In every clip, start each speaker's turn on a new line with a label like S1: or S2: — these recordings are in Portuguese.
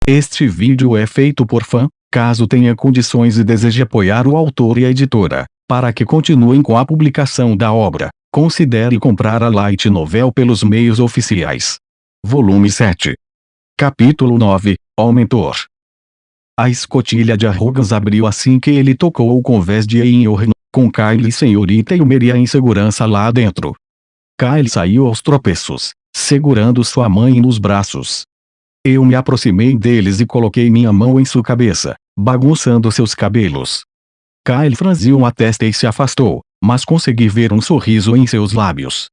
S1: Este vídeo é feito por fã. Caso tenha condições e deseje apoiar o autor e a editora, para que continuem com a publicação da obra, considere comprar a Light Novel pelos meios oficiais. Volume 7. Capítulo 9, O Mentor. A escotilha de Arrogans abriu assim que ele tocou o convés de Einhorn, com Kyle, Senhorita e Meria em segurança lá dentro. Kyle saiu aos tropeços, segurando sua mãe nos braços. Eu me aproximei deles e coloquei minha mão em sua cabeça, bagunçando seus cabelos. Kyle franziu a testa e se afastou, mas consegui ver um sorriso em seus lábios.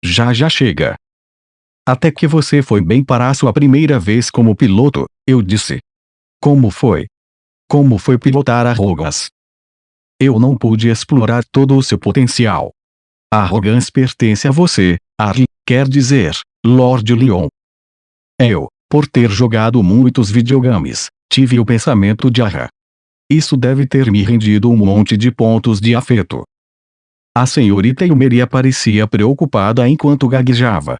S1: Já chega. Até que você foi bem para a sua primeira vez como piloto, eu disse. Como foi? Como foi pilotar Arrogans? Eu não pude explorar todo o seu potencial. Arrogans pertence a você, quer dizer, Lord Leon. Eu, por ter jogado muitos videogames, tive o pensamento de isso deve ter me rendido um monte de pontos de afeto. A senhorita Yumeria parecia preocupada enquanto gaguejava.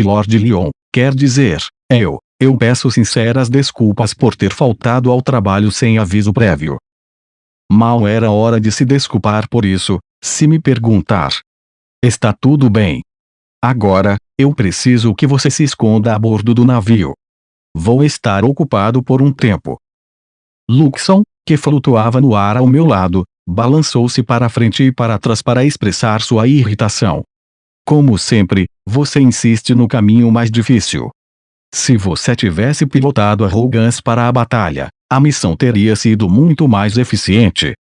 S1: Lord Leon, quer dizer, eu peço sinceras desculpas por ter faltado ao trabalho sem aviso prévio. Mal era hora de se desculpar por isso, se me perguntar. Está tudo bem. Agora, eu preciso que você se esconda a bordo do navio. Vou estar ocupado por um tempo. Luxon, que flutuava no ar ao meu lado, balançou-se para frente e para trás para expressar sua irritação. Como sempre, você insiste no caminho mais difícil. Se você tivesse pilotado Arrogans para a batalha, a missão teria sido muito mais eficiente.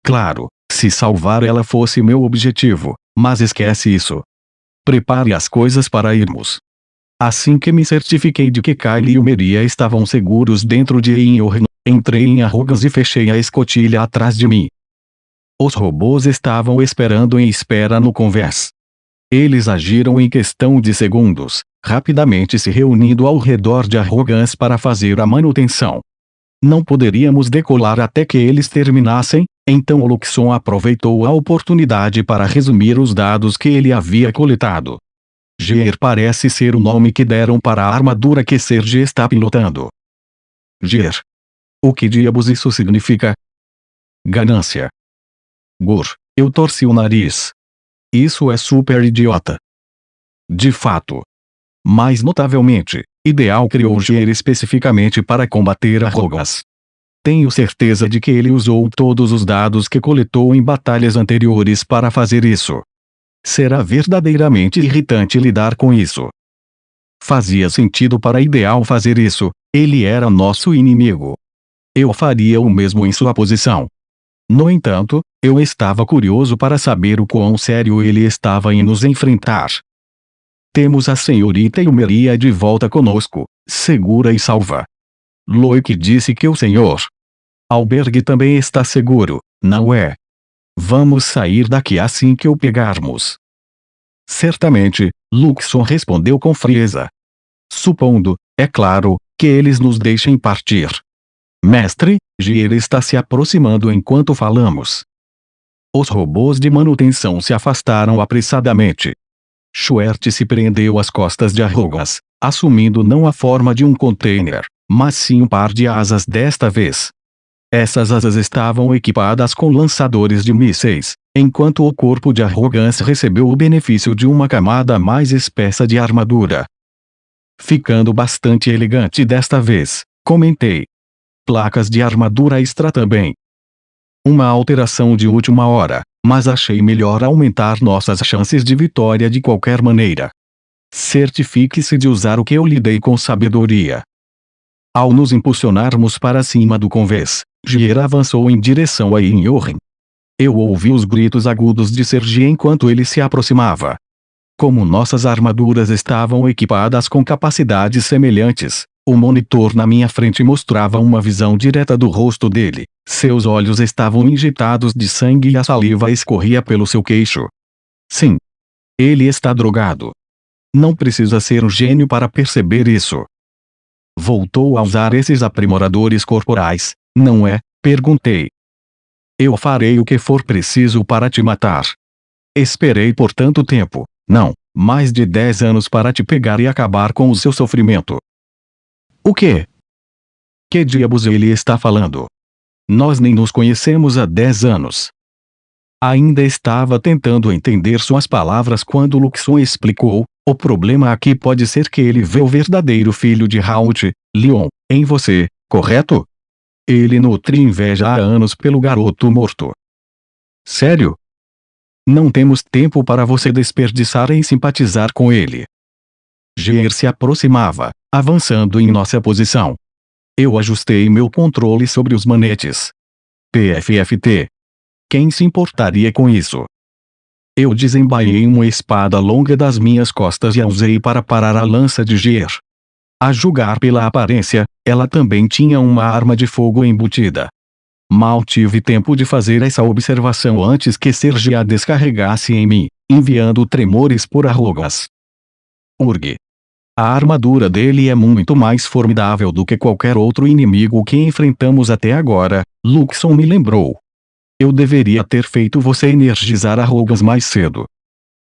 S1: Claro, se salvar ela fosse meu objetivo, mas esquece isso. Prepare as coisas para irmos. Assim que me certifiquei de que Kyle e Meria estavam seguros dentro de Einhorn, entrei em Arrogans e fechei a escotilha atrás de mim. Os robôs estavam esperando em espera no convés. Eles agiram em questão de segundos, rapidamente se reunindo ao redor de Arrogans para fazer a manutenção. Não poderíamos decolar até que eles terminassem, então Luxon aproveitou a oportunidade para resumir os dados que ele havia coletado. Gear parece ser o nome que deram para a armadura que Serge está pilotando. Gear. O que diabos isso significa? Ganância. Gur, eu torci o nariz. Isso é super idiota. De fato. Mais notavelmente, Ideal criou Gear especificamente para combater Arrogans. Tenho certeza de que ele usou todos os dados que coletou em batalhas anteriores para fazer isso. Será verdadeiramente irritante lidar com isso. Fazia sentido para Ideal fazer isso, ele era nosso inimigo. Eu faria o mesmo em sua posição. No entanto, eu estava curioso para saber o quão sério ele estava em nos enfrentar. Temos a senhorita Yumeria de volta conosco, segura e salva. Loic disse que o senhor Albergue também está seguro, não é? Vamos sair daqui assim que o pegarmos. Certamente, Luxon respondeu com frieza. Supondo, é claro, que eles nos deixem partir. Mestre, Gear está se aproximando enquanto falamos. Os robôs de manutenção se afastaram apressadamente. Schwert se prendeu às costas de Arrogans, assumindo não a forma de um container, mas sim um par de asas desta vez. Essas asas estavam equipadas com lançadores de mísseis, enquanto o corpo de Arrogans recebeu o benefício de uma camada mais espessa de armadura. Ficando bastante elegante desta vez, comentei. Placas de armadura extra também. Uma alteração de última hora, mas achei melhor aumentar nossas chances de vitória de qualquer maneira. Certifique-se de usar o que eu lhe dei com sabedoria. Ao nos impulsionarmos para cima do convés, Gear avançou em direção a Einhorn. Eu ouvi os gritos agudos de Serge enquanto ele se aproximava. Como nossas armaduras estavam equipadas com capacidades semelhantes, o monitor na minha frente mostrava uma visão direta do rosto dele. Seus olhos estavam injetados de sangue e a saliva escorria pelo seu queixo. Sim. Ele está drogado. Não precisa ser um gênio para perceber isso. Voltou a usar esses aprimoradores corporais, não é? Perguntei. Eu farei o que for preciso para te matar. Esperei por tanto tempo, não, mais de 10 anos para te pegar e acabar com o seu sofrimento. O quê? Que diabos ele está falando? Nós nem nos conhecemos há 10 anos. Ainda estava tentando entender suas palavras quando Luxon explicou: o problema aqui pode ser que ele vê o verdadeiro filho de Raut, Leon, em você, correto? Ele nutre inveja há anos pelo garoto morto. Sério? Não temos tempo para você desperdiçar em simpatizar com ele. Gear se aproximava, avançando em nossa posição. Eu ajustei meu controle sobre os manetes. PFFT. Quem se importaria com isso? Eu desembaiei uma espada longa das minhas costas e a usei para parar a lança de Gear. A julgar pela aparência, ela também tinha uma arma de fogo embutida. Mal tive tempo de fazer essa observação antes que Sergi a descarregasse em mim, enviando tremores por arrugas. Urg. A armadura dele é muito mais formidável do que qualquer outro inimigo que enfrentamos até agora, Luxon me lembrou. Eu deveria ter feito você energizar arrugas mais cedo.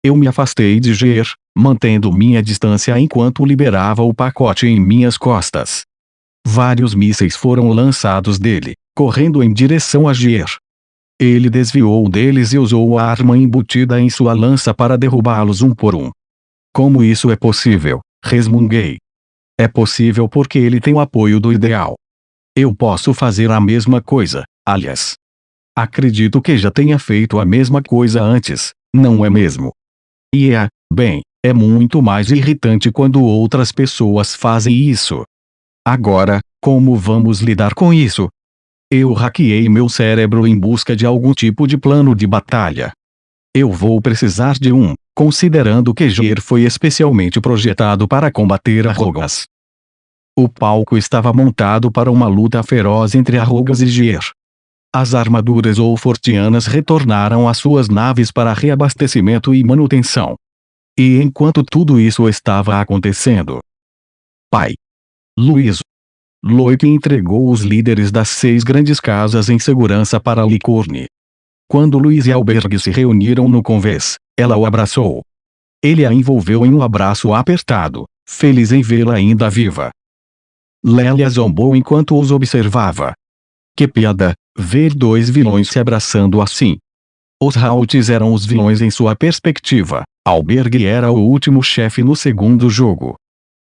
S1: Eu me afastei de Gear, mantendo minha distância enquanto liberava o pacote em minhas costas. Vários mísseis foram lançados dele, correndo em direção a Gear. Ele desviou deles e usou a arma embutida em sua lança para derrubá-los um por um. Como isso é possível? Resmunguei. É possível porque ele tem o apoio do ideal. Eu posso fazer a mesma coisa, aliás. Acredito que já tenha feito a mesma coisa antes, não é mesmo? E bem, é muito mais irritante quando outras pessoas fazem isso. Agora, como vamos lidar com isso? Eu hackeei meu cérebro em busca de algum tipo de plano de batalha. Eu vou precisar de um, considerando que Gear foi especialmente projetado para combater arrugas. O palco estava montado para uma luta feroz entre arrugas e Gear. As armaduras Wolfortianas retornaram às suas naves para reabastecimento e manutenção. E enquanto tudo isso estava acontecendo, Pai Luiz Loic entregou os líderes das 6 grandes casas em segurança para Licorne. Quando Luiz e Alberg se reuniram no convés, ela o abraçou. Ele a envolveu em um abraço apertado, feliz em vê-la ainda viva. Lélia zombou enquanto os observava. Que piada, ver 2 vilões se abraçando assim. Os Rauts eram os vilões em sua perspectiva, Alberg era o último chefe no segundo jogo.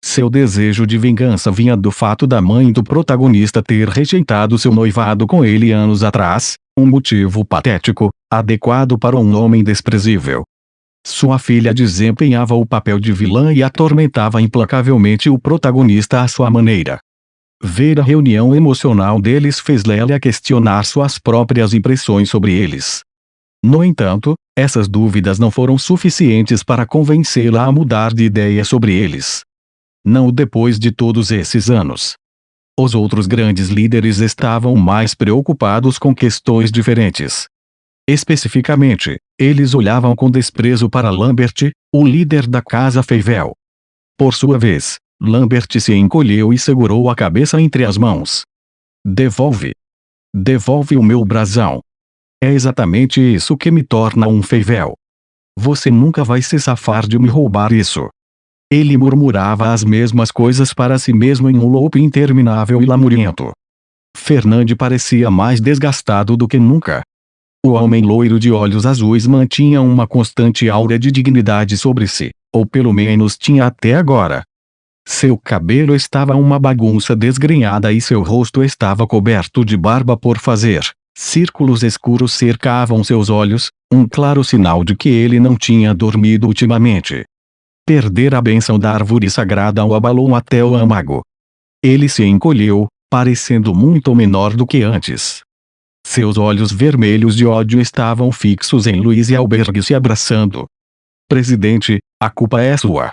S1: Seu desejo de vingança vinha do fato da mãe do protagonista ter rejeitado seu noivado com ele anos atrás, um motivo patético, adequado para um homem desprezível. Sua filha desempenhava o papel de vilã e atormentava implacavelmente o protagonista à sua maneira. Ver a reunião emocional deles fez Lélia questionar suas próprias impressões sobre eles. No entanto, essas dúvidas não foram suficientes para convencê-la a mudar de ideia sobre eles. Não depois de todos esses anos. Os outros grandes líderes estavam mais preocupados com questões diferentes. Especificamente, eles olhavam com desprezo para Lambert, o líder da casa Feivel. Por sua vez, Lambert se encolheu e segurou a cabeça entre as mãos. Devolve. Devolve o meu brasão. É exatamente isso que me torna um Feivel. Você nunca vai se safar de me roubar isso. Ele murmurava as mesmas coisas para si mesmo em um loop interminável e lamuriento. Fernand parecia mais desgastado do que nunca. O homem loiro de olhos azuis mantinha uma constante aura de dignidade sobre si, ou pelo menos tinha até agora. Seu cabelo estava uma bagunça desgrenhada e seu rosto estava coberto de barba por fazer. Círculos escuros cercavam seus olhos, um claro sinal de que ele não tinha dormido ultimamente. Perder a bênção da árvore sagrada o abalou até o âmago. Ele se encolheu, parecendo muito menor do que antes. Seus olhos vermelhos de ódio estavam fixos em Luiz e Alberg se abraçando. Presidente, a culpa é sua.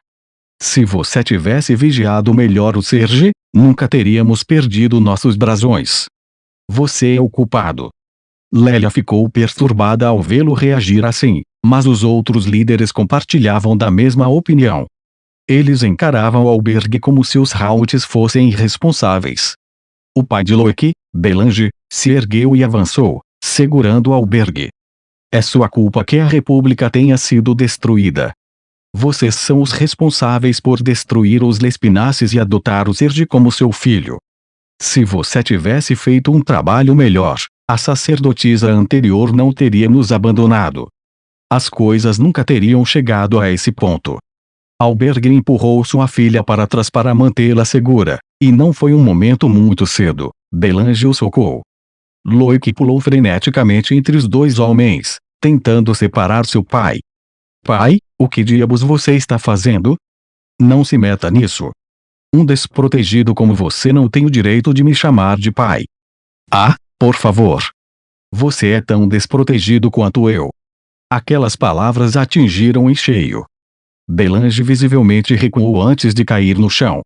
S1: Se você tivesse vigiado melhor o Sergi, nunca teríamos perdido nossos brasões. Você é o culpado. Lélia ficou perturbada ao vê-lo reagir assim, mas os outros líderes compartilhavam da mesma opinião. Eles encaravam Alberg como se os Rauts fossem irresponsáveis. O pai de Loic, Belange, se ergueu e avançou, segurando Alberg. É sua culpa que a República tenha sido destruída. Vocês são os responsáveis por destruir os Lespinaces e adotar o Serge como seu filho. Se você tivesse feito um trabalho melhor, a sacerdotisa anterior não teria nos abandonado. As coisas nunca teriam chegado a esse ponto. Albergue empurrou sua filha para trás para mantê-la segura, e não foi um momento muito cedo. Belange o socou. Loic pulou freneticamente entre os dois homens, tentando separar seu pai. Pai, o que diabos você está fazendo? Não se meta nisso. Um desprotegido como você não tem o direito de me chamar de pai. Ah, por favor. Você é tão desprotegido quanto eu. Aquelas palavras atingiram em cheio. Belange visivelmente recuou antes de cair no chão.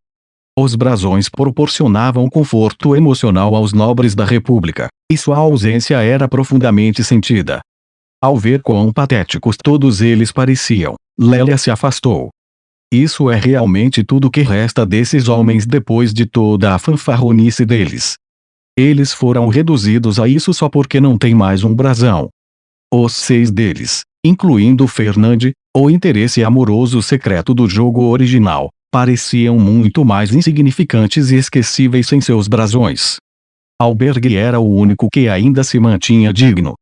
S1: Os brasões proporcionavam conforto emocional aos nobres da República, e sua ausência era profundamente sentida. Ao ver quão patéticos todos eles pareciam, Lélia se afastou. Isso é realmente tudo que resta desses homens depois de toda a fanfarronice deles. Eles foram reduzidos a isso só porque não tem mais um brasão. Os 6 deles, incluindo Fernande, o interesse amoroso secreto do jogo original, pareciam muito mais insignificantes e esquecíveis sem seus brasões. Albergue era o único que ainda se mantinha digno.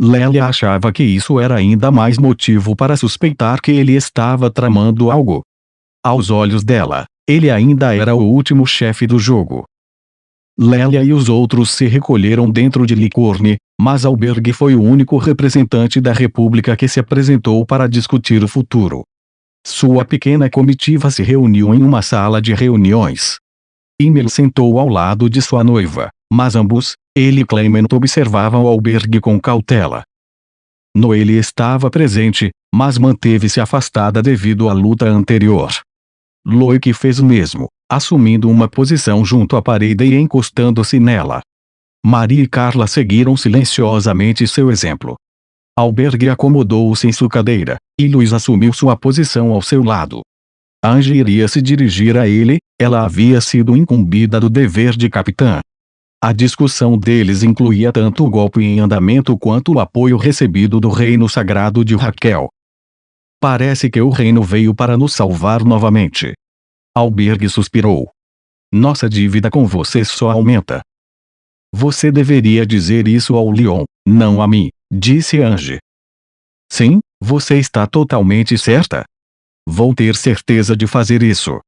S1: Lélia achava que isso era ainda mais motivo para suspeitar que ele estava tramando algo. Aos olhos dela, ele ainda era o último chefe do jogo. Lélia e os outros se recolheram dentro de Licorne, mas Albergue foi o único representante da República que se apresentou para discutir o futuro. Sua pequena comitiva se reuniu em uma sala de reuniões. Himmel sentou ao lado de sua noiva, mas ambos, ele e Clement observavam Albergue com cautela. Noelle estava presente, mas manteve-se afastada devido à luta anterior. Loic fez o mesmo, assumindo uma posição junto à parede e encostando-se nela. Maria e Carla seguiram silenciosamente seu exemplo. Albergue acomodou-se em sua cadeira, e Luiz assumiu sua posição ao seu lado. Ange iria se dirigir a ele, ela havia sido incumbida do dever de capitã. A discussão deles incluía tanto o golpe em andamento quanto o apoio recebido do reino sagrado de Raquel. Parece que o reino veio para nos salvar novamente. Albergue suspirou. Nossa dívida com você só aumenta. Você deveria dizer isso ao Leon, não a mim, disse Ange. Sim, você está totalmente certa. Vou ter certeza de fazer isso.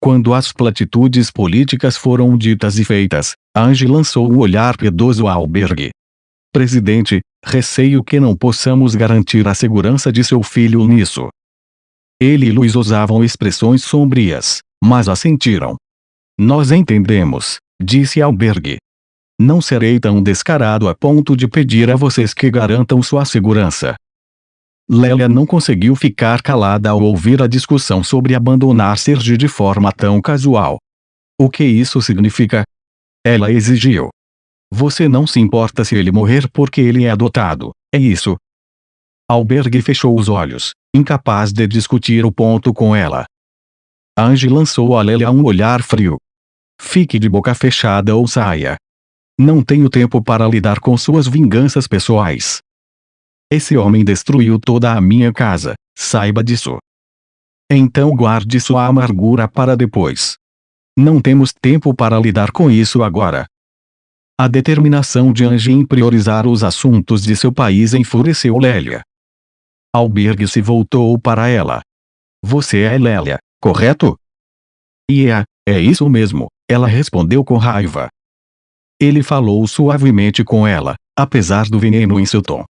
S1: Quando as platitudes políticas foram ditas e feitas, Ange lançou um olhar piedoso a Albergue. Presidente, receio que não possamos garantir a segurança de seu filho nisso. Ele e Luiz usavam expressões sombrias, mas assentiram. Nós entendemos, disse Albergue. Não serei tão descarado a ponto de pedir a vocês que garantam sua segurança. Lélia não conseguiu ficar calada ao ouvir a discussão sobre abandonar Serge de forma tão casual. O que isso significa? Ela exigiu. Você não se importa se ele morrer porque ele é adotado, é isso? Albergue fechou os olhos, incapaz de discutir o ponto com ela. Ange lançou a Lélia um olhar frio. Fique de boca fechada ou saia. Não tenho tempo para lidar com suas vinganças pessoais. Esse homem destruiu toda a minha casa, saiba disso. Então guarde sua amargura para depois. Não temos tempo para lidar com isso agora. A determinação de Ange em priorizar os assuntos de seu país enfureceu Lélia. Albergue se voltou para ela. Você é Lélia, correto? É isso mesmo, ela respondeu com raiva. Ele falou suavemente com ela, apesar do veneno em seu tom.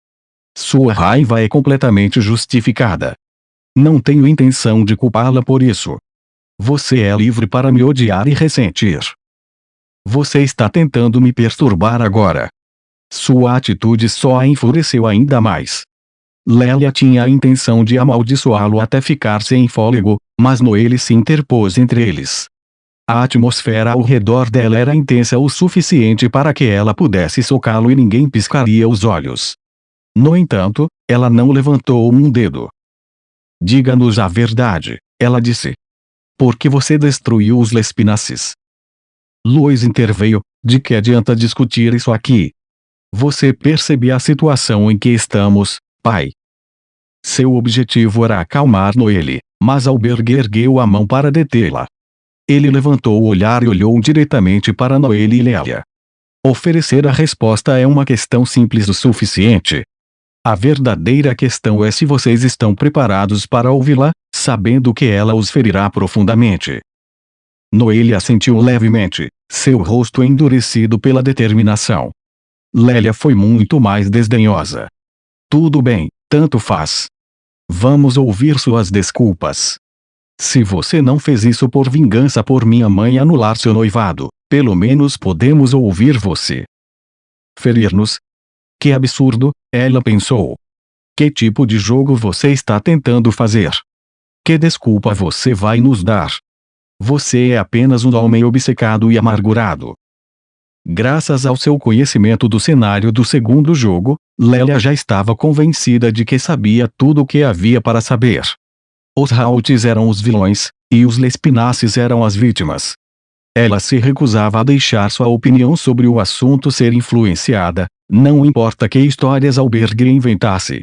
S1: Sua raiva é completamente justificada. Não tenho intenção de culpá-la por isso. Você é livre para me odiar e ressentir. Você está tentando me perturbar agora. Sua atitude só a enfureceu ainda mais. Lélia tinha a intenção de amaldiçoá-lo até ficar sem fôlego, mas Noelle se interpôs entre eles. A atmosfera ao redor dela era intensa o suficiente para que ela pudesse socá-lo e ninguém piscaria os olhos. No entanto, ela não levantou um dedo. Diga-nos a verdade, ela disse. Por que você destruiu os Lespinaces? Luiz interveio, de que adianta discutir isso aqui? Você percebe a situação em que estamos, pai? Seu objetivo era acalmar Noelle, mas Albergue ergueu a mão para detê-la. Ele levantou o olhar e olhou diretamente para Noelle e Lélia. Oferecer a resposta é uma questão simples o suficiente. A verdadeira questão é se vocês estão preparados para ouvi-la, sabendo que ela os ferirá profundamente. Noelle assentiu levemente, seu rosto endurecido pela determinação. Lélia foi muito mais desdenhosa. Tudo bem, tanto faz. Vamos ouvir suas desculpas. Se você não fez isso por vingança por minha mãe anular seu noivado, pelo menos podemos ouvir você. Ferir-nos? Que absurdo, ela pensou. Que tipo de jogo você está tentando fazer? Que desculpa você vai nos dar? Você é apenas um homem obcecado e amargurado. Graças ao seu conhecimento do cenário do segundo jogo, Lélia já estava convencida de que sabia tudo o que havia para saber. Os Halts eram os vilões, e os Lespinaces eram as vítimas. Ela se recusava a deixar sua opinião sobre o assunto ser influenciada, não importa que histórias Albergue inventasse.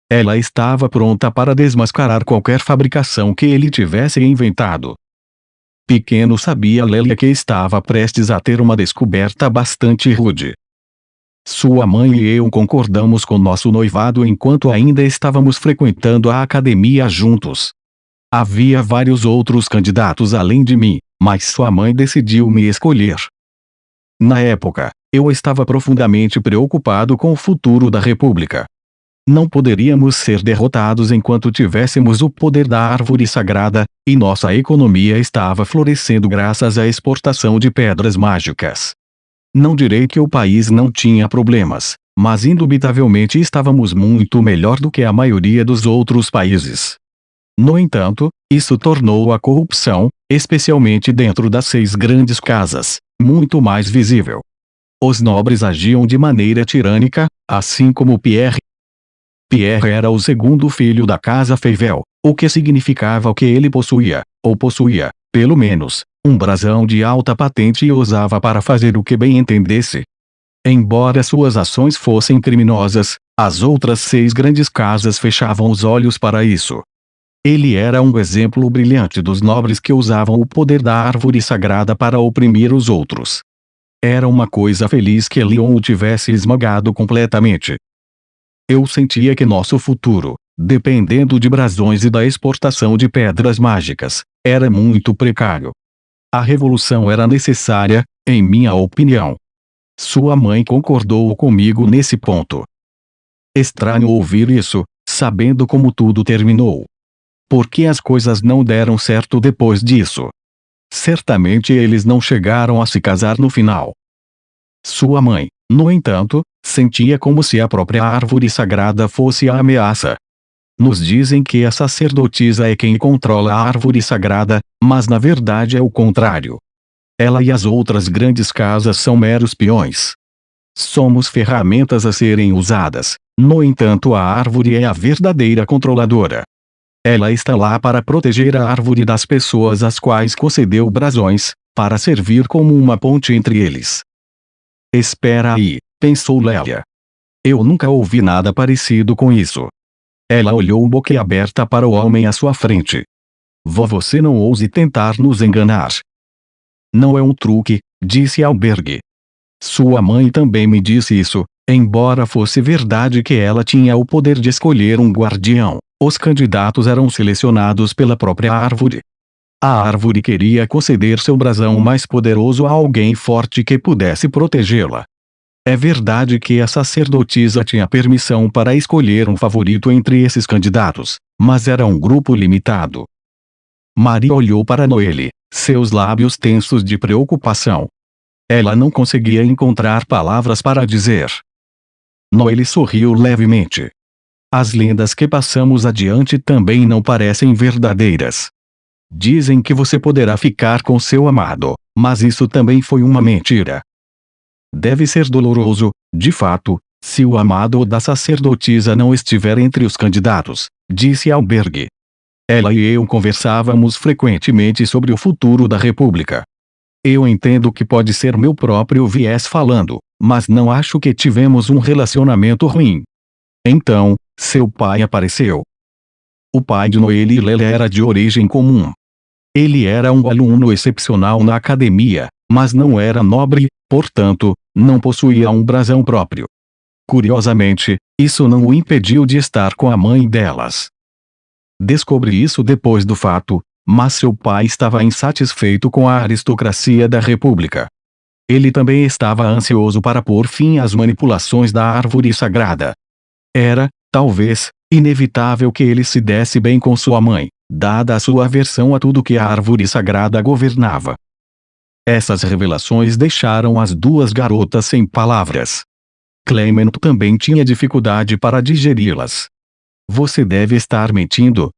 S1: Ela estava pronta para desmascarar qualquer fabricação que ele tivesse inventado. Pequeno sabia Lélia que estava prestes a ter uma descoberta bastante rude. Sua mãe e eu concordamos com nosso noivado enquanto ainda estávamos frequentando a academia juntos. Havia vários outros candidatos além de mim, mas sua mãe decidiu me escolher. Na época, eu estava profundamente preocupado com o futuro da República. Não poderíamos ser derrotados enquanto tivéssemos o poder da árvore sagrada, e nossa economia estava florescendo graças à exportação de pedras mágicas. Não direi que o país não tinha problemas, mas indubitavelmente estávamos muito melhor do que a maioria dos outros países. No entanto, isso tornou a corrupção, especialmente dentro das 6 grandes casas, muito mais visível. Os nobres agiam de maneira tirânica, assim como Pierre. Pierre era o segundo filho da casa Feivel, o que significava que ele possuía, pelo menos, um brasão de alta patente e usava para fazer o que bem entendesse. Embora suas ações fossem criminosas, as outras 6 grandes casas fechavam os olhos para isso. Ele era um exemplo brilhante dos nobres que usavam o poder da árvore sagrada para oprimir os outros. Era uma coisa feliz que Leon o tivesse esmagado completamente. Eu sentia que nosso futuro, dependendo de brasões e da exportação de pedras mágicas, era muito precário. A revolução era necessária, em minha opinião. Sua mãe concordou comigo nesse ponto. Estranho ouvir isso, sabendo como tudo terminou. Por que as coisas não deram certo depois disso? Certamente eles não chegaram a se casar no final. Sua mãe, no entanto, sentia como se a própria árvore sagrada fosse a ameaça. Nos dizem que a sacerdotisa é quem controla a árvore sagrada, mas na verdade é o contrário. Ela e as outras grandes casas são meros peões. Somos ferramentas a serem usadas, no entanto a árvore é a verdadeira controladora. Ela está lá para proteger a árvore das pessoas às quais concedeu brasões, para servir como uma ponte entre eles. Espera aí, pensou Lélia. Eu nunca ouvi nada parecido com isso. Ela olhou boquiaberta para o homem à sua frente. Você não ouse tentar nos enganar. Não é um truque, disse Albergue. Sua mãe também me disse isso, embora fosse verdade que ela tinha o poder de escolher um guardião. Os candidatos eram selecionados pela própria árvore. A árvore queria conceder seu brasão mais poderoso a alguém forte que pudesse protegê-la. É verdade que a sacerdotisa tinha permissão para escolher um favorito entre esses candidatos, mas era um grupo limitado. Maria olhou para Noelle, seus lábios tensos de preocupação. Ela não conseguia encontrar palavras para dizer. Noelle sorriu levemente. As lendas que passamos adiante também não parecem verdadeiras. Dizem que você poderá ficar com seu amado, mas isso também foi uma mentira. Deve ser doloroso, de fato, se o amado da sacerdotisa não estiver entre os candidatos, disse Albergue. Ela e eu conversávamos frequentemente sobre o futuro da República. Eu entendo que pode ser meu próprio viés falando, mas não acho que tivemos um relacionamento ruim. Então, seu pai apareceu, O pai de Noelle e Lélia era de origem comum. Ele era um aluno excepcional na academia, mas não era nobre, portanto, não possuía um brasão próprio. Curiosamente, isso não o impediu de estar com a mãe delas. Descobri isso depois do fato, mas seu pai estava insatisfeito com a aristocracia da República. Ele também estava ansioso para pôr fim às manipulações da árvore sagrada. Era, talvez, inevitável que ele se desse bem com sua mãe, dada a sua aversão a tudo que a árvore sagrada governava. Essas revelações deixaram as duas garotas sem palavras. Clement também tinha dificuldade para digeri-las. Você deve estar mentindo.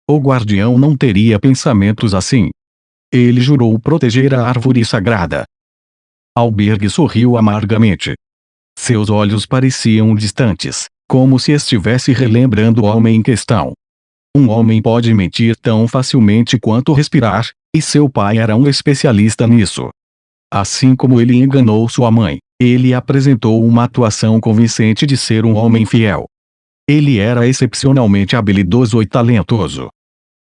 S1: O guardião não teria pensamentos assim. Ele jurou proteger a árvore sagrada. Albergue sorriu amargamente. Seus olhos pareciam distantes, como se estivesse relembrando o homem em questão. Um homem pode mentir tão facilmente quanto respirar, e seu pai era um especialista nisso. Assim como ele enganou sua mãe, ele apresentou uma atuação convincente de ser um homem fiel. Ele era excepcionalmente habilidoso e talentoso.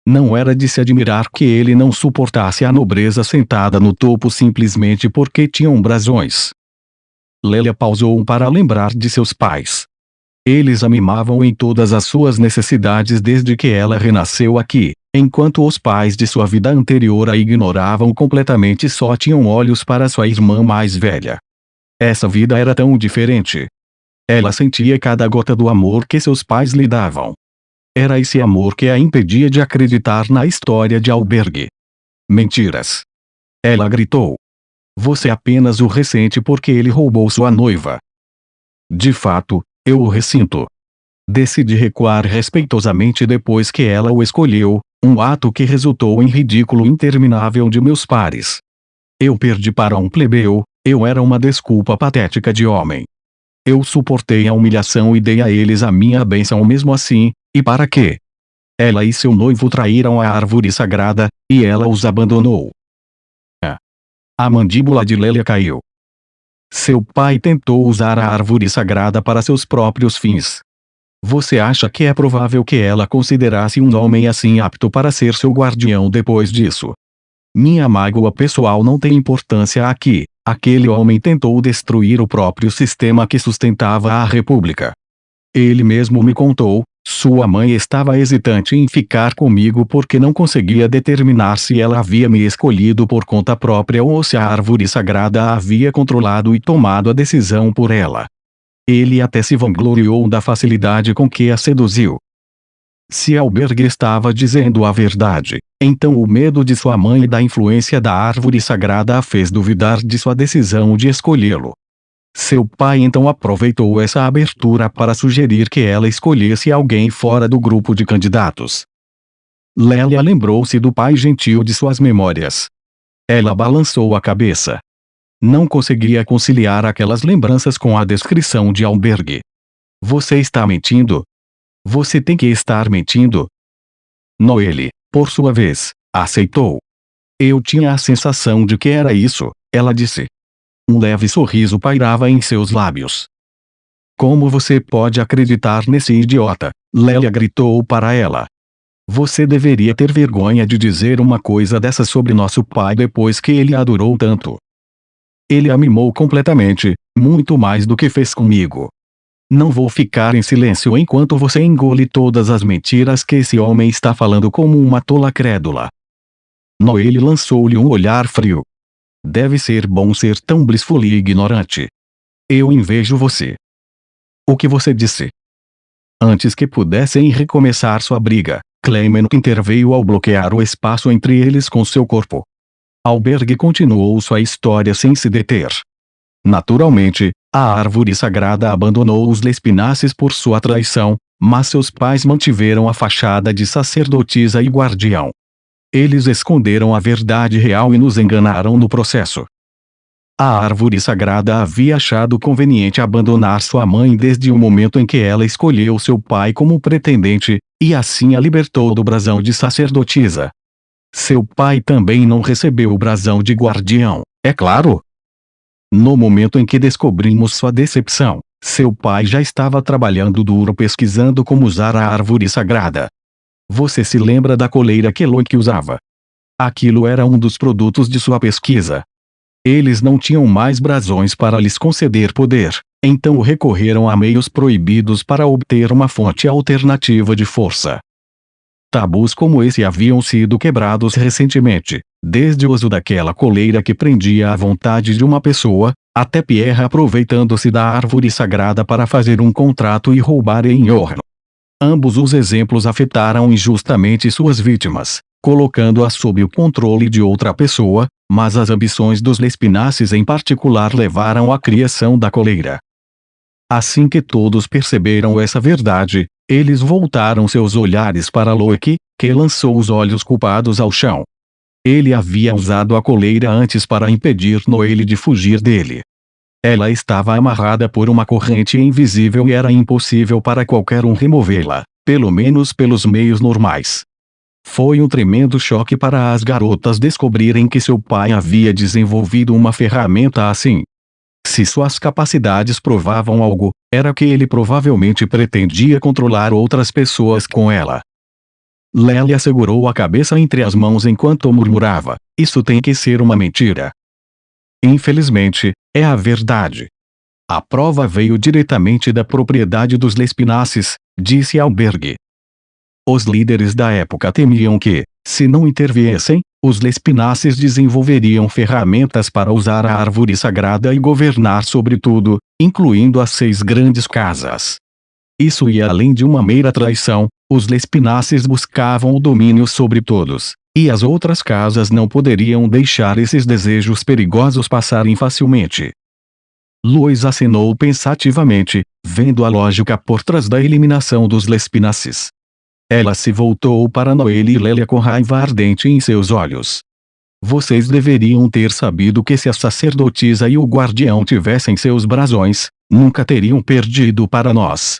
S1: Não era de se admirar que ele não suportasse a nobreza sentada no topo simplesmente porque tinham brasões. Lélia pausou para lembrar de seus pais. Eles a mimavam em todas as suas necessidades desde que ela renasceu aqui, enquanto os pais de sua vida anterior a ignoravam completamente e só tinham olhos para sua irmã mais velha. Essa vida era tão diferente. Ela sentia cada gota do amor que seus pais lhe davam. Era esse amor que a impedia de acreditar na história de Albergue. Mentiras. Ela gritou. Você apenas o ressente porque ele roubou sua noiva. De fato, eu o ressinto. Decidi recuar respeitosamente depois que ela o escolheu, um ato que resultou em ridículo interminável de meus pares. Eu perdi para um plebeu, eu era uma desculpa patética de homem. Eu suportei a humilhação e dei a eles a minha bênção mesmo assim, e para quê? Ela e seu noivo traíram a árvore sagrada, e ela os abandonou. A mandíbula de Lélia caiu. Seu pai tentou usar a árvore sagrada para seus próprios fins. Você acha que é provável que ela considerasse um homem assim apto para ser seu guardião depois disso? Minha mágoa pessoal não tem importância aqui. Aquele homem tentou destruir o próprio sistema que sustentava a República. Ele mesmo me contou, sua mãe estava hesitante em ficar comigo porque não conseguia determinar se ela havia me escolhido por conta própria ou se a árvore sagrada a havia controlado e tomado a decisão por ela. Ele até se vangloriou da facilidade com que a seduziu. Se Albergue estava dizendo a verdade, então o medo de sua mãe e da influência da árvore sagrada a fez duvidar de sua decisão de escolhê-lo. Seu pai então aproveitou essa abertura para sugerir que ela escolhesse alguém fora do grupo de candidatos. Lélia lembrou-se do pai gentil de suas memórias. Ela balançou a cabeça. Não conseguia conciliar aquelas lembranças com a descrição de Albergue. Você está mentindo? Você tem que estar mentindo. Noelle, por sua vez, aceitou. Eu tinha a sensação de que era isso, ela disse. Um leve sorriso pairava em seus lábios. Como você pode acreditar nesse idiota? Lélia gritou para ela. Você deveria ter vergonha de dizer uma coisa dessa sobre nosso pai depois que ele a adorou tanto. Ele a mimou completamente, muito mais do que fez comigo. Não vou ficar em silêncio enquanto você engole todas as mentiras que esse homem está falando como uma tola crédula. Noelle lançou-lhe um olhar frio. Deve ser bom ser tão blissful e ignorante. Eu invejo você. O que você disse? Antes que pudessem recomeçar sua briga, Clement interveio ao bloquear o espaço entre eles com seu corpo. Albergue continuou sua história sem se deter. Naturalmente, a árvore sagrada abandonou os Lespinaces por sua traição, mas seus pais mantiveram a fachada de sacerdotisa e guardião. Eles esconderam a verdade real e nos enganaram no processo. A árvore sagrada havia achado conveniente abandonar sua mãe desde o momento em que ela escolheu seu pai como pretendente, e assim a libertou do brasão de sacerdotisa. Seu pai também não recebeu o brasão de guardião, é claro. No momento em que descobrimos sua decepção, seu pai já estava trabalhando duro pesquisando como usar a árvore sagrada. Você se lembra da coleira que Loic usava? Aquilo era um dos produtos de sua pesquisa. Eles não tinham mais brasões para lhes conceder poder, então recorreram a meios proibidos para obter uma fonte alternativa de força. Tabus como esse haviam sido quebrados recentemente, desde o uso daquela coleira que prendia a vontade de uma pessoa, até Pierre aproveitando-se da árvore sagrada para fazer um contrato e roubar em Orno. Ambos os exemplos afetaram injustamente suas vítimas, colocando-as sob o controle de outra pessoa, mas as ambições dos Lespinaces em particular levaram à criação da coleira. Assim que todos perceberam essa verdade, eles voltaram seus olhares para Loic, que lançou os olhos culpados ao chão. Ele havia usado a coleira antes para impedir Noelle de fugir dele. Ela estava amarrada por uma corrente invisível e era impossível para qualquer um removê-la, pelo menos pelos meios normais. Foi um tremendo choque para as garotas descobrirem que seu pai havia desenvolvido uma ferramenta assim. Se suas capacidades provavam algo, era que ele provavelmente pretendia controlar outras pessoas com ela. Lélia segurou a cabeça entre as mãos enquanto murmurava: isso tem que ser uma mentira. Infelizmente, é a verdade. A prova veio diretamente da propriedade dos Lespinaces, disse Albergue. Os líderes da época temiam que, se não interviessem, os Lespinaces desenvolveriam ferramentas para usar a árvore sagrada e governar sobre tudo, incluindo as 6 grandes casas. Isso ia além de uma mera traição, os Lespinaces buscavam o domínio sobre todos, e as outras casas não poderiam deixar esses desejos perigosos passarem facilmente. Lois acenou pensativamente, vendo a lógica por trás da eliminação dos Lespinaces. Ela se voltou para Noelle e Lélia com raiva ardente em seus olhos. Vocês deveriam ter sabido que se a sacerdotisa e o guardião tivessem seus brasões, nunca teriam perdido para nós.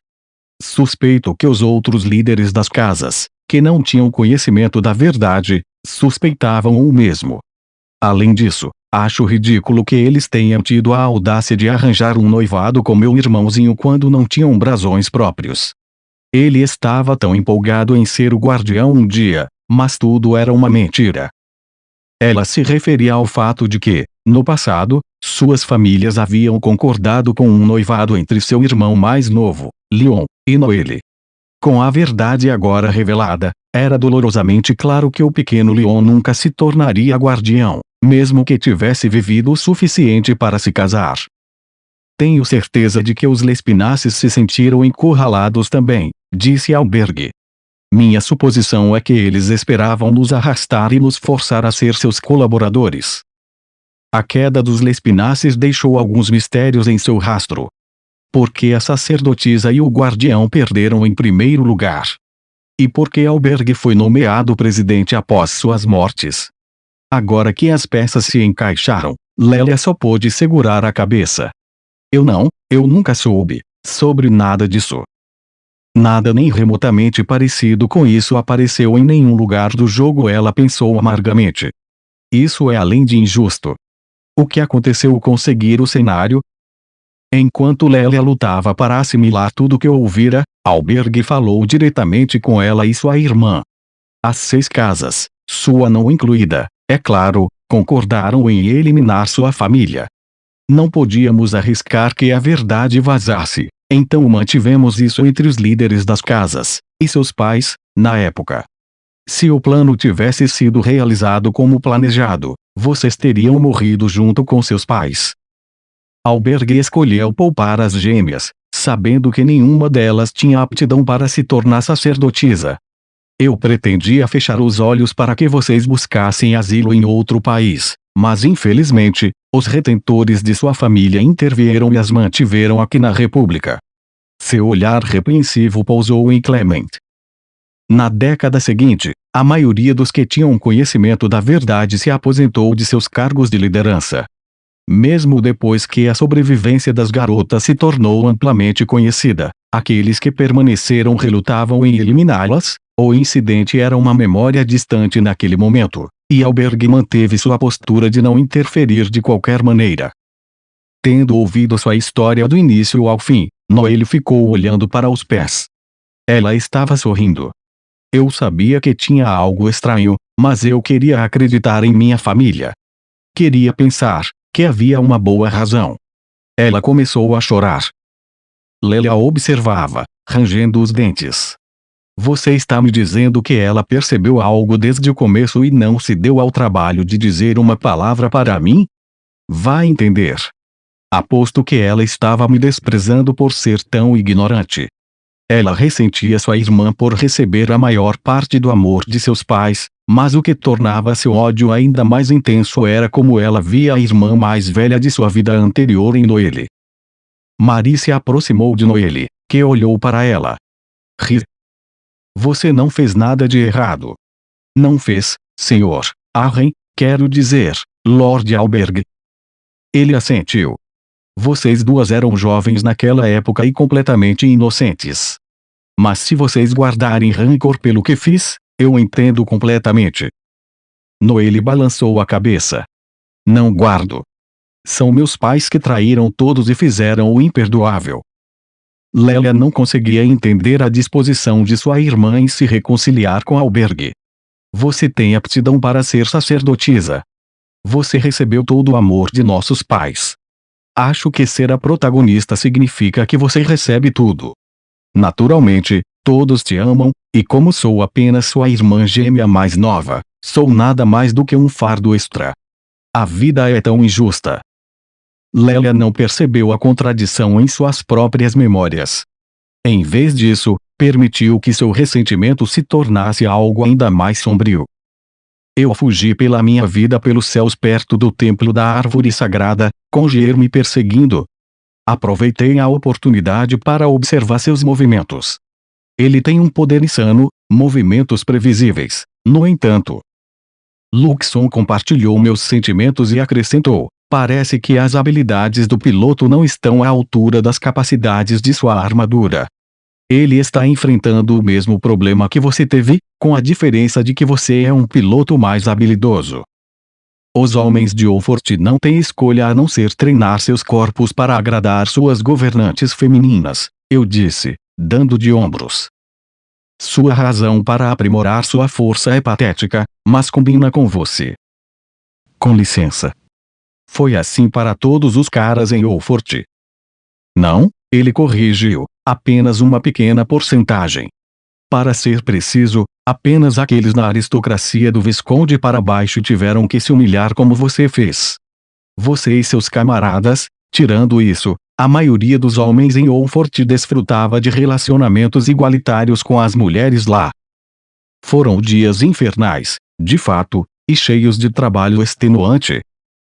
S1: Suspeito que os outros líderes das casas, que não tinham conhecimento da verdade, suspeitavam o mesmo. Além disso, acho ridículo que eles tenham tido a audácia de arranjar um noivado com meu irmãozinho quando não tinham brasões próprios. Ele estava tão empolgado em ser o guardião um dia, mas tudo era uma mentira. Ela se referia ao fato de que, no passado, suas famílias haviam concordado com um noivado entre seu irmão mais novo, Leon, e Noelle. Com a verdade agora revelada, era dolorosamente claro que o pequeno Leon nunca se tornaria guardião, mesmo que tivesse vivido o suficiente para se casar. Tenho certeza de que os Lespinaces se sentiram encurralados também, disse Albergue. Minha suposição é que eles esperavam nos arrastar e nos forçar a ser seus colaboradores. A queda dos Lespinaces deixou alguns mistérios em seu rastro. Por que a sacerdotisa e o guardião perderam em primeiro lugar? E por que Albergue foi nomeado presidente após suas mortes? Agora que as peças se encaixaram, Lélia só pôde segurar a cabeça. Eu nunca soube sobre nada disso. Nada nem remotamente parecido com isso apareceu em nenhum lugar do jogo, ela pensou amargamente. Isso é além de injusto. O que aconteceu com seguir o cenário? Enquanto Lélia lutava para assimilar tudo que ouvira, Albergue falou diretamente com ela e sua irmã. As 6 casas, sua não incluída, é claro, concordaram em eliminar sua família. Não podíamos arriscar que a verdade vazasse, então mantivemos isso entre os líderes das casas, e seus pais, na época. Se o plano tivesse sido realizado como planejado, vocês teriam morrido junto com seus pais. Albergue escolheu poupar as gêmeas, sabendo que nenhuma delas tinha aptidão para se tornar sacerdotisa. Eu pretendia fechar os olhos para que vocês buscassem asilo em outro país, mas infelizmente, os retentores de sua família intervieram e as mantiveram aqui na República. Seu olhar repreensivo pousou em Clement. Na década seguinte, a maioria dos que tinham conhecimento da verdade se aposentou de seus cargos de liderança. Mesmo depois que a sobrevivência das garotas se tornou amplamente conhecida, aqueles que permaneceram relutavam em eliminá-las. O incidente era uma memória distante naquele momento, e Albergue manteve sua postura de não interferir de qualquer maneira. Tendo ouvido sua história do início ao fim, Noelle ficou olhando para os pés. Ela estava sorrindo. Eu sabia que tinha algo estranho, mas eu queria acreditar em minha família. Queria pensar que havia uma boa razão. Ela começou a chorar. Lelia observava, rangendo os dentes. Você está me dizendo que ela percebeu algo desde o começo e não se deu ao trabalho de dizer uma palavra para mim? Vai entender. Aposto que ela estava me desprezando por ser tão ignorante. Ela ressentia sua irmã por receber a maior parte do amor de seus pais, mas o que tornava seu ódio ainda mais intenso era como ela via a irmã mais velha de sua vida anterior em Noelle. Marie se aproximou de Noelle, que olhou para ela. Rir. Você não fez nada de errado. Não fez, Sr. Arryn, quero dizer, Lord Alberg. Ele assentiu. Vocês duas eram jovens naquela época e completamente inocentes. Mas se vocês guardarem rancor pelo que fiz, eu entendo completamente. Noelle balançou a cabeça. Não guardo. São meus pais que traíram todos e fizeram o imperdoável. Lelia não conseguia entender a disposição de sua irmã em se reconciliar com Alberg. Você tem aptidão para ser sacerdotisa. Você recebeu todo o amor de nossos pais. Acho que ser a protagonista significa que você recebe tudo. Naturalmente, todos te amam, e como sou apenas sua irmã gêmea mais nova, sou nada mais do que um fardo extra. A vida é tão injusta. Lelia não percebeu a contradição em suas próprias memórias. Em vez disso, permitiu que seu ressentimento se tornasse algo ainda mais sombrio. Eu fugi pela minha vida pelos céus perto do templo da árvore sagrada, com Geir me perseguindo. Aproveitei a oportunidade para observar seus movimentos. Ele tem um poder insano, movimentos previsíveis. No entanto, Luxon compartilhou meus sentimentos e acrescentou: parece que as habilidades do piloto não estão à altura das capacidades de sua armadura. Ele está enfrentando o mesmo problema que você teve, com a diferença de que você é um piloto mais habilidoso. Os homens de Ulfort não têm escolha a não ser treinar seus corpos para agradar suas governantes femininas, eu disse, dando de ombros. Sua razão para aprimorar sua força é patética, mas combina com você. Com licença. Foi assim para todos os caras em Ulfort. Não, ele corrigiu, apenas uma pequena porcentagem. Para ser preciso, apenas aqueles na aristocracia do Visconde para baixo tiveram que se humilhar como você fez. Você e seus camaradas, tirando isso, a maioria dos homens em Ulfort desfrutava de relacionamentos igualitários com as mulheres lá. Foram dias infernais, de fato, e cheios de trabalho extenuante.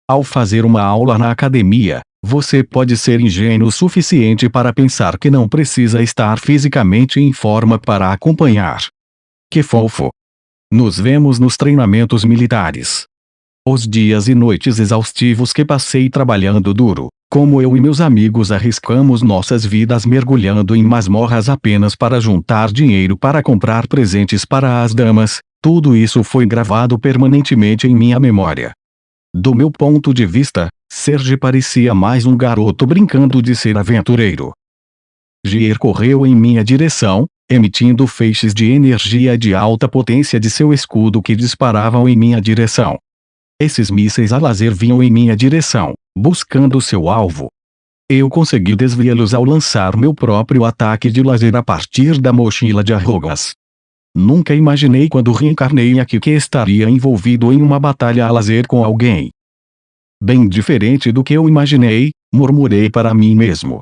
S1: Ao fazer uma aula na academia, você pode ser ingênuo o suficiente para pensar que não precisa estar fisicamente em forma para acompanhar. Que fofo! Nos vemos nos treinamentos militares. Os dias e noites exaustivos que passei trabalhando duro, como eu e meus amigos arriscamos nossas vidas mergulhando em masmorras apenas para juntar dinheiro para comprar presentes para as damas, tudo isso foi gravado permanentemente em minha memória. Do meu ponto de vista, Serge parecia mais um garoto brincando de ser aventureiro. Geir correu em minha direção, emitindo feixes de energia de alta potência de seu escudo que disparavam em minha direção. Esses mísseis a laser vinham em minha direção, buscando seu alvo. Eu consegui desviá-los ao lançar meu próprio ataque de laser a partir da mochila de Arrogas. Nunca imaginei quando reencarnei aqui que estaria envolvido em uma batalha a laser com alguém. Bem diferente do que eu imaginei, murmurei para mim mesmo.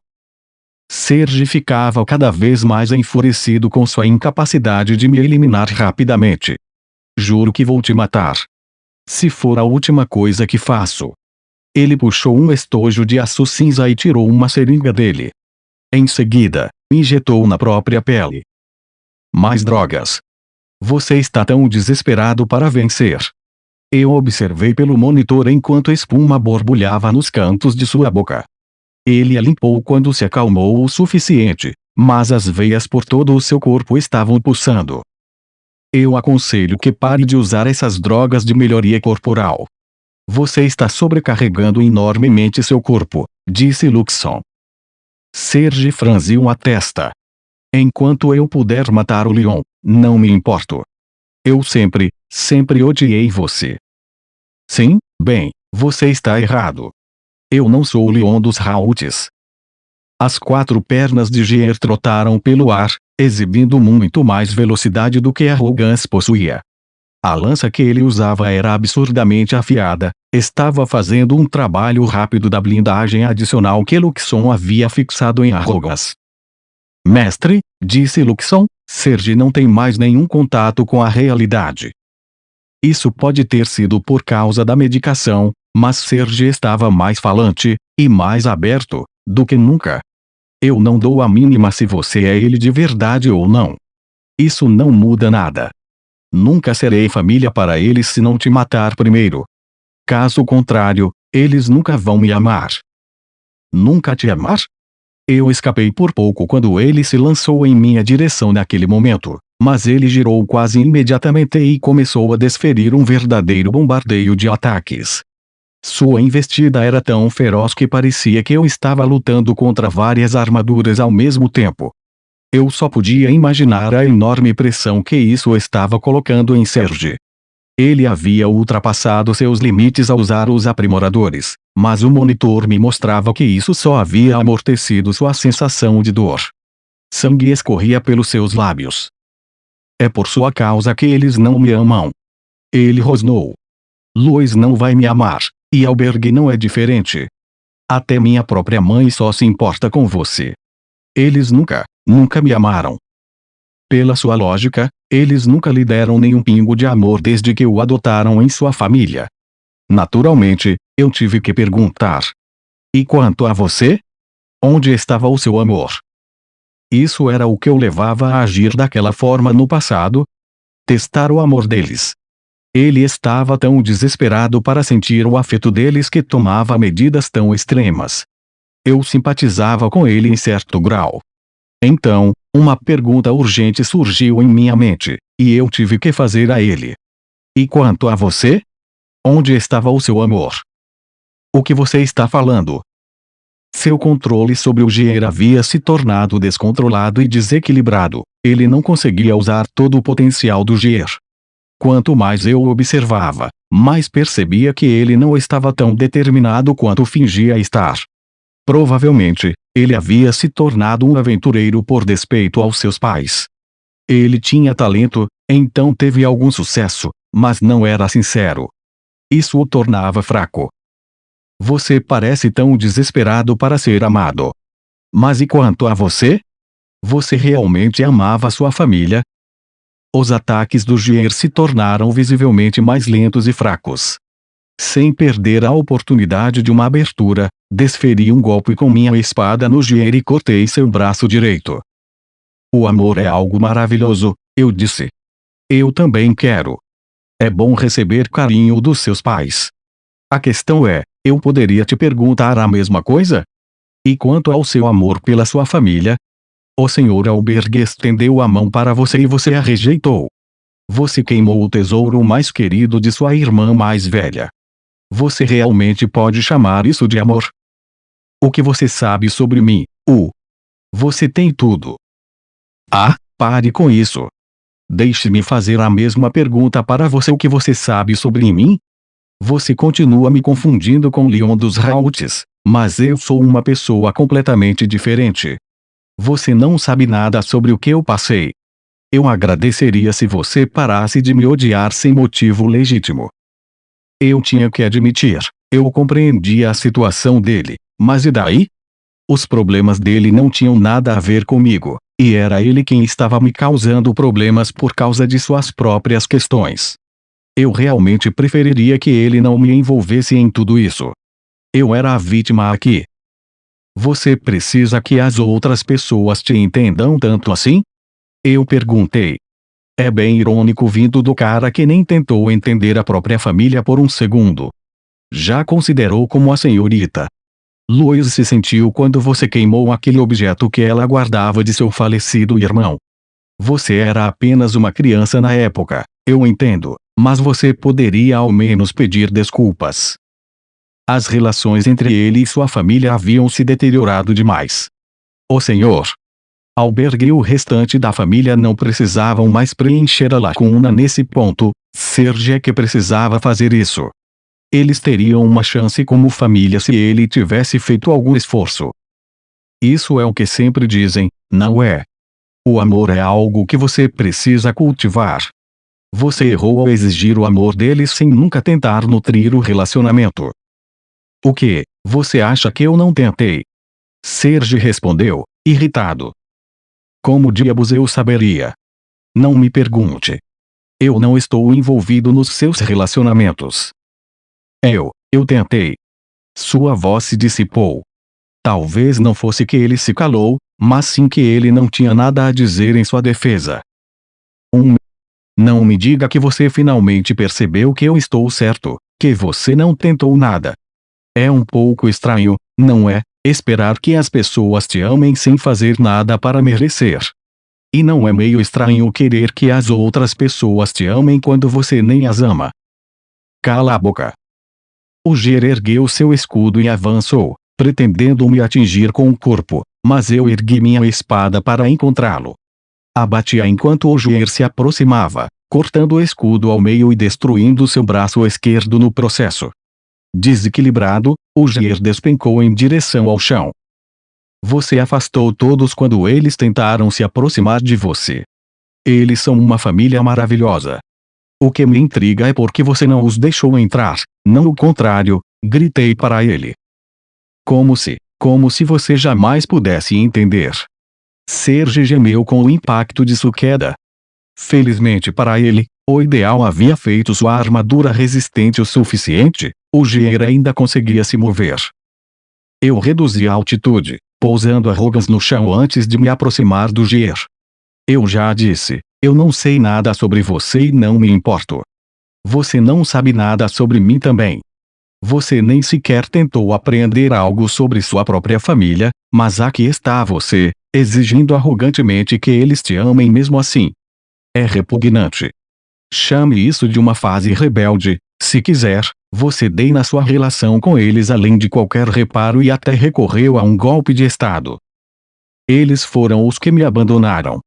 S1: Serge ficava cada vez mais enfurecido com sua incapacidade de me eliminar rapidamente. Juro que vou te matar. Se for a última coisa que faço. Ele puxou um estojo de aço cinza e tirou uma seringa dele. Em seguida, injetou na própria pele. Mais drogas. Você está tão desesperado para vencer. Eu observei pelo monitor enquanto a espuma borbulhava nos cantos de sua boca. Ele a limpou quando se acalmou o suficiente, mas as veias por todo o seu corpo estavam pulsando. Eu aconselho que pare de usar essas drogas de melhoria corporal. Você está sobrecarregando enormemente seu corpo, disse Luxon. Serge franziu a testa. Enquanto eu puder matar o Leon, não me importo. Eu sempre odiei você. Sim, bem, você está errado. Eu não sou o Leon dos Rauts. As 4 pernas de Gear trotaram pelo ar, exibindo muito mais velocidade do que a Rogans possuía. A lança que ele usava era absurdamente afiada, estava fazendo um trabalho rápido da blindagem adicional que Luxon havia fixado em Arrogas. Mestre, disse Luxon, Serge não tem mais nenhum contato com a realidade. Isso pode ter sido por causa da medicação, mas Serge estava mais falante, e mais aberto, do que nunca. Eu não dou a mínima se você é ele de verdade ou não. Isso não muda nada. Nunca serei família para eles se não te matar primeiro. Caso contrário, eles nunca vão me amar. Nunca te amar? Eu escapei por pouco quando ele se lançou em minha direção naquele momento, mas ele girou quase imediatamente e começou a desferir um verdadeiro bombardeio de ataques. Sua investida era tão feroz que parecia que eu estava lutando contra várias armaduras ao mesmo tempo. Eu só podia imaginar a enorme pressão que isso estava colocando em Serge. Ele havia ultrapassado seus limites ao usar os aprimoradores, mas o monitor me mostrava que isso só havia amortecido sua sensação de dor. Sangue escorria pelos seus lábios. É por sua causa que eles não me amam. Ele rosnou. Lois não vai me amar, e Albergue não é diferente. Até minha própria mãe só se importa com você. Eles nunca me amaram. Pela sua lógica, eles nunca lhe deram nenhum pingo de amor desde que o adotaram em sua família. Naturalmente, eu tive que perguntar. E quanto a você? Onde estava o seu amor? Isso era o que o levava a agir daquela forma no passado? Testar o amor deles. Ele estava tão desesperado para sentir o afeto deles que tomava medidas tão extremas. Eu simpatizava com ele em certo grau. Então, uma pergunta urgente surgiu em minha mente, e eu tive que fazer a ele. E quanto a você? Onde estava o seu amor? O que você está falando? Seu controle sobre o Gear havia se tornado descontrolado e desequilibrado. Ele não conseguia usar todo o potencial do Gear. Quanto mais eu observava, mais percebia que ele não estava tão determinado quanto fingia estar. Provavelmente, ele havia se tornado um aventureiro por despeito aos seus pais. Ele tinha talento, então teve algum sucesso, mas não era sincero. Isso o tornava fraco. Você parece tão desesperado para ser amado. Mas e quanto a você? Você realmente amava sua família? Os ataques do Gear se tornaram visivelmente mais lentos e fracos. Sem perder a oportunidade de uma abertura, desferi um golpe com minha espada no Gear e cortei seu braço direito. O amor é algo maravilhoso, eu disse. Eu também quero. É bom receber carinho dos seus pais. A questão é, eu poderia te perguntar a mesma coisa? E quanto ao seu amor pela sua família? O Sr. Albergue estendeu a mão para você e você a rejeitou. Você queimou o tesouro mais querido de sua irmã mais velha. Você realmente pode chamar isso de amor? O que você sabe sobre mim? Você tem tudo. Ah, pare com isso. Deixe-me fazer a mesma pergunta para você. O que você sabe sobre mim? Você continua me confundindo com Leon dos Rauts, mas eu sou uma pessoa completamente diferente. Você não sabe nada sobre o que eu passei. Eu agradeceria se você parasse de me odiar sem motivo legítimo. Eu tinha que admitir, eu compreendia a situação dele, mas e daí? Os problemas dele não tinham nada a ver comigo, e era ele quem estava me causando problemas por causa de suas próprias questões. Eu realmente preferiria que ele não me envolvesse em tudo isso. Eu era a vítima aqui. Você precisa que as outras pessoas te entendam tanto assim? Eu perguntei. É bem irônico vindo do cara que nem tentou entender a própria família por um segundo. Já considerou como a senhorita Lois se sentiu quando você queimou aquele objeto que ela guardava de seu falecido irmão? Você era apenas uma criança na época, eu entendo, mas você poderia ao menos pedir desculpas. As relações entre ele e sua família haviam se deteriorado demais. O Sr. Albergue e o restante da família não precisavam mais preencher a lacuna nesse ponto, Serge é que precisava fazer isso. Eles teriam uma chance como família se ele tivesse feito algum esforço. Isso é o que sempre dizem, não é? O amor é algo que você precisa cultivar. Você errou ao exigir o amor deles sem nunca tentar nutrir o relacionamento. O que? Você acha que eu não tentei? Serge respondeu, irritado. Como diabos eu saberia? Não me pergunte. Eu não estou envolvido nos seus relacionamentos. Eu tentei. Sua voz se dissipou. Talvez não fosse que ele se calou, mas sim que ele não tinha nada a dizer em sua defesa. Não me diga que você finalmente percebeu que eu estou certo, que você não tentou nada. É um pouco estranho, não é, esperar que as pessoas te amem sem fazer nada para merecer. E não é meio estranho querer que as outras pessoas te amem quando você nem as ama. Cala a boca. O Ger ergueu seu escudo e avançou, pretendendo me atingir com o corpo, mas eu ergui minha espada para encontrá-lo. Abati-a enquanto o Ger se aproximava, cortando o escudo ao meio e destruindo seu braço esquerdo no processo. Desequilibrado, o Ger despencou em direção ao chão. Você afastou todos quando eles tentaram se aproximar de você. Eles são uma família maravilhosa. O que me intriga é porque você não os deixou entrar, não o contrário, gritei para ele. Como se você jamais pudesse entender. Serge gemeu com o impacto de sua queda. Felizmente para ele, o ideal havia feito sua armadura resistente o suficiente, o Ger ainda conseguia se mover. Eu reduzi a altitude, pousando arrogas no chão antes de me aproximar do Ger. Eu já disse, eu não sei nada sobre você e não me importo. Você não sabe nada sobre mim também. Você nem sequer tentou aprender algo sobre sua própria família, mas aqui está você, exigindo arrogantemente que eles te amem mesmo assim. É repugnante. Chame isso de uma fase rebelde, se quiser, você deu na sua relação com eles além de qualquer reparo e até recorreu a um golpe de estado. Eles foram os que me abandonaram.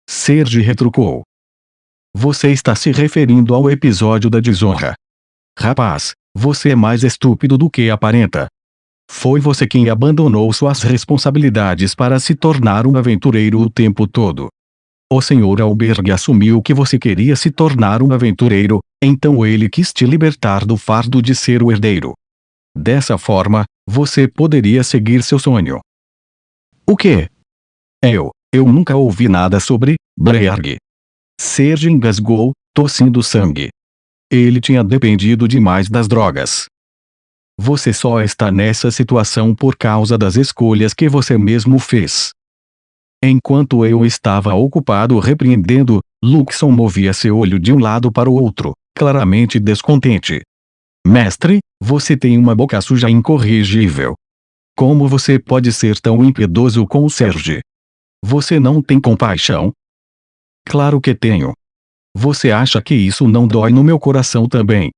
S1: Serge retrucou. Você está se referindo ao episódio da desonra. Rapaz, você é mais estúpido do que aparenta. Foi você quem abandonou suas responsabilidades para se tornar um aventureiro o tempo todo. O Sr. Albergue assumiu que você queria se tornar um aventureiro, então ele quis te libertar do fardo de ser o herdeiro. Dessa forma, você poderia seguir seu sonho. O quê? Eu nunca ouvi nada sobre Berg. Serge engasgou, tossindo sangue. Ele tinha dependido demais das drogas. Você só está nessa situação por causa das escolhas que você mesmo fez. Enquanto eu estava ocupado repreendendo, Luxon movia seu olho de um lado para o outro, claramente descontente. Mestre, você tem uma boca suja incorrigível. Como você pode ser tão impiedoso com o Serge? Você não tem compaixão? Claro que tenho. Você acha que isso não dói no meu coração também?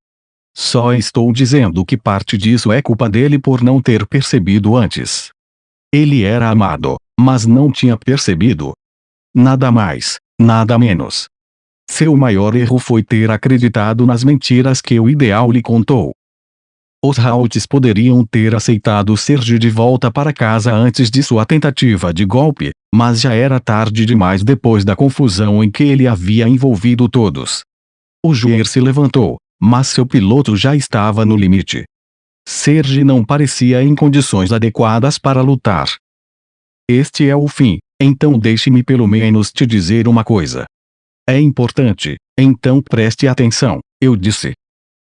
S1: Só estou dizendo que parte disso é culpa dele por não ter percebido antes. Ele era amado, mas não tinha percebido. Nada mais, nada menos. Seu maior erro foi ter acreditado nas mentiras que o ideal lhe contou. Os Rauts poderiam ter aceitado Serge de volta para casa antes de sua tentativa de golpe, mas já era tarde demais depois da confusão em que ele havia envolvido todos. O Ger se levantou, mas seu piloto já estava no limite. Serge não parecia em condições adequadas para lutar. Este é o fim, então deixe-me pelo menos te dizer uma coisa. É importante, então preste atenção, eu disse.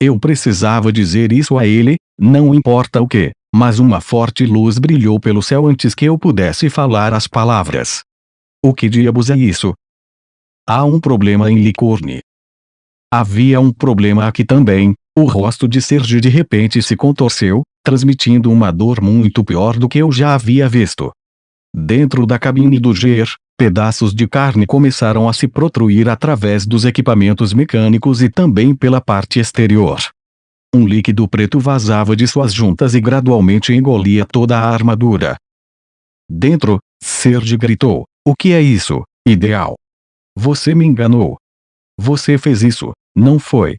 S1: Eu precisava dizer isso a ele, não importa o que, mas uma forte luz brilhou pelo céu antes que eu pudesse falar as palavras. O que diabos é isso? Há um problema em Licorne. Havia um problema aqui também. O rosto de Serge de repente se contorceu, transmitindo uma dor muito pior do que eu já havia visto. Dentro da cabine do Ger, pedaços de carne começaram a se protruir através dos equipamentos mecânicos e também pela parte exterior. Um líquido preto vazava de suas juntas e gradualmente engolia toda a armadura. Dentro, Serge gritou, O que é isso, ideal? Você me enganou. Você fez isso, não foi?